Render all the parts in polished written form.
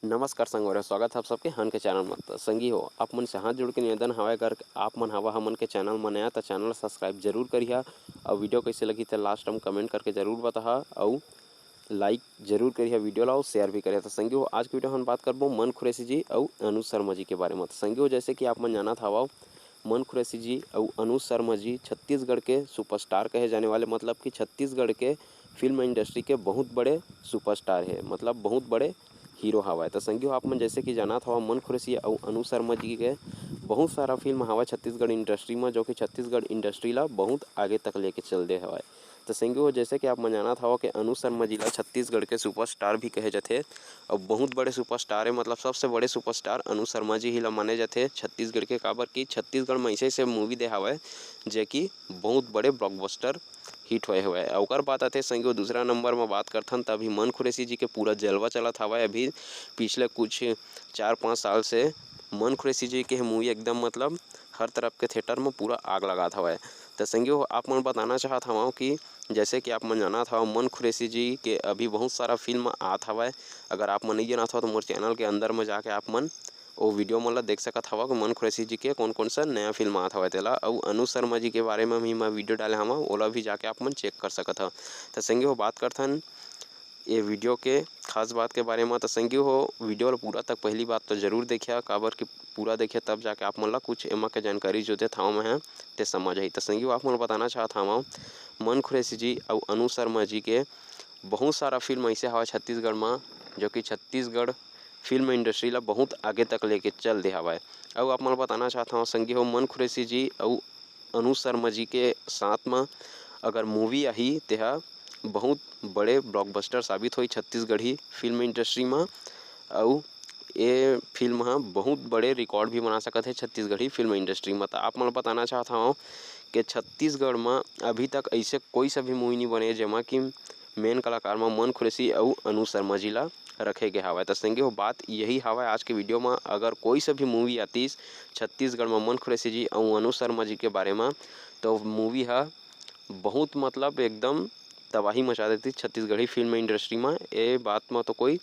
नमस्कार संगवारी, स्वागत है आप सबके हन के चैनल में। तो संगी हो आप मन से हाथ जोड़ के निवेदन हवय, अगर आप मन हवा हमन के चैनल में नया तो चैनल सब्सक्राइब जरूर करिहा और वीडियो कैसे लगी तो लास्ट में कमेंट करके जरूर बताहा और लाइक जरूर करिहा वीडियो ला और शेयर भी करिहा। तो संगी हो आज की वीडियो हम बात करबो मन खुरैसी जी और अनुज शर्मा जी के बारे में। तो संगी हो जैसे कि आप मन जानत हवा, मन खुरैसी जी और अनुज शर्मा जी छत्तीसगढ़ के सुपरस्टार कहे जाने वाले, मतलब कि छत्तीसगढ़ के फिल्म इंडस्ट्री के बहुत बड़े सुपरस्टार है, मतलब बहुत बड़े हीरो हवा। तो संगी हो आप मन जैसे कि जानत हवा, मन खुरैसी और अनुज शर्मा जी के बहुत सारा फिल्म हवा छत्तीसगढ़ इंडस्ट्री में, जो कि छत्तीसगढ़ इंडस्ट्री ला बहुत आगे तक लेके चल दे हवा। तो संगी हो जैसे कि आप मन जानत हवा कि अनुज शर्मा जी ला छत्तीसगढ़ के सुपरस्टार भी कहे जाथे और बहुत बड़े सुपरस्टार है, मतलब सबसे बड़े सुपरस्टार अनुज शर्मा जी ही ला माने जाथे छत्तीसगढ़ के। काबर कि छत्तीसगढ़ में ऐसे मूवी दे हवय जे कि बहुत बड़े ब्लॉकबस्टर हिट होए हुए। ओकर बात आते संगी दूसरा नंबर में बात करथन त अभी मन खुरैसी जी के पूरा जलवा चलत हवय। अभी पिछले कुछ 4-5 साल से मन खुरैसी जी के मूवी एकदम मतलब हर तरफ के थिएटर में पूरा आग लगात हवय। तो संगी हो आप मन बताना चाहत हवं कि जैसे कि आप मन जानत हव मन खुरैसी जी के अभी बहुत सारा फिल्म आत हवय। अगर आप मन नहीं जानत हव तो मोर चैनल के अंदर में जाके आप मन वो वीडियो मन ला देख सकत हवा कि मन खुरैसी जी के कौन कौन सा नया फिल्म आत हवय तेला, और अनुज शर्मा जी के बारे में भी मैं वीडियो डाले हवा, ओला भी जाके आप मन चेक कर सकत हव। तो संगी हो बात करथन ये वीडियो के खास बात के बारे में। तो संगी हो वीडियो ला पूरा तक पहली बात तो जरूर देखिए, काबर कि पूरा देखिए तब जाके आप मन ला कुछ एमा के जानकारी जो देत हव मैं ते समझ आई। तो संगी हो आप मन बताना चाहत हव मन खुरैसी जी और अनुज शर्मा जी के बहुत सारा फिल्म ऐसे हवा छत्तीसगढ़ में जो कि छत्तीसगढ़ फिल्म इंडस्ट्री ला बहुत आगे तक लेके चल दे हवय। और आप मन बताना चाहता हूँ संगी हो मन खुरैसी जी और अनुज शर्मा जी के साथ में अगर मूवी आही तेहा बहुत बड़े ब्लॉकबस्टर साबित हुई छत्तीसगढ़ी फिल्म इंडस्ट्री में, और ये फिल्म हाँ बहुत बड़े रिकॉर्ड भी बना सकत है छत्तीसगढ़ी फिल्म इंडस्ट्री में। तो आप मन बताना चाहता हूँ कि छत्तीसगढ़ में अभी तक ऐसे कोई सा भी मूवी नहीं बने जेमा कि मेन कलाकार में मन खुरैसी और अनुज शर्मा जी ला रखे गए हवा। तो संगी हो बात यही हवा आज के वीडियो में, अगर कोई सा भी मूवी आती छत्तीसगढ़ में मन खुरैसी जी और अनुज शर्मा जी के बारे में तो मूवी है बहुत मतलब एकदम तबाही मचा देती छत्तीसगढ़ी फिल्म इंडस्ट्री में। ये बात में तो कोई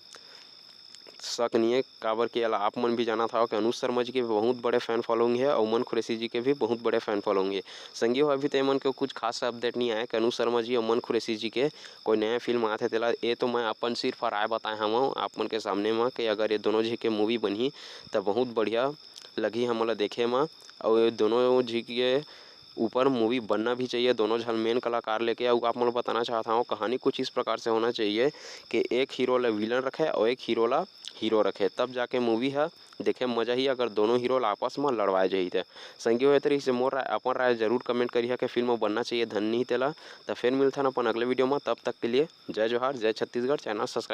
शक नहीं है, काबर के आप मन भी जाना था कि अनुज शर्मा जी के बहुत बड़े फैन फॉलोइंग है और मन खुरैसी जी के भी बहुत बड़े फैन फॉलोइंग है। संगी हो अभी तो मन के कुछ खास अपडेट नहीं आया कि अनुज शर्मा जी और मन खुरैसी जी के कोई नया फिल्म आते तेला। ये तो मैं अपन सिर्फ राय बताए हम आप मन के सामने में कि अगर ये दोनों जी के मूवी बनी तो बहुत बढ़िया लगी हमला देखे में, और ये दोनों जी के ऊपर मूवी बनना भी चाहिए, दोनों झन मेन कलाकार लेके। और आप मैं बताना चाहता हूँ कहानी कुछ इस प्रकार से होना चाहिए कि एक हीरो ला विलन रखे और एक हीरो ला हीरो रखे, तब जाके मूवी है देखे में मजा ही। अगर दोनों हीरो ला आपस में लड़वाए जाही थे संगी हो तरीके से मोर राय अपन राय जरूर कमेंट करिए कि फिल्म बनना चाहिए धन नहीं तेला। तो फिर मिलता अपन अगले वीडियो में, तब तक के लिए जय जोहार, जय छत्तीसगढ़। Channel subscribe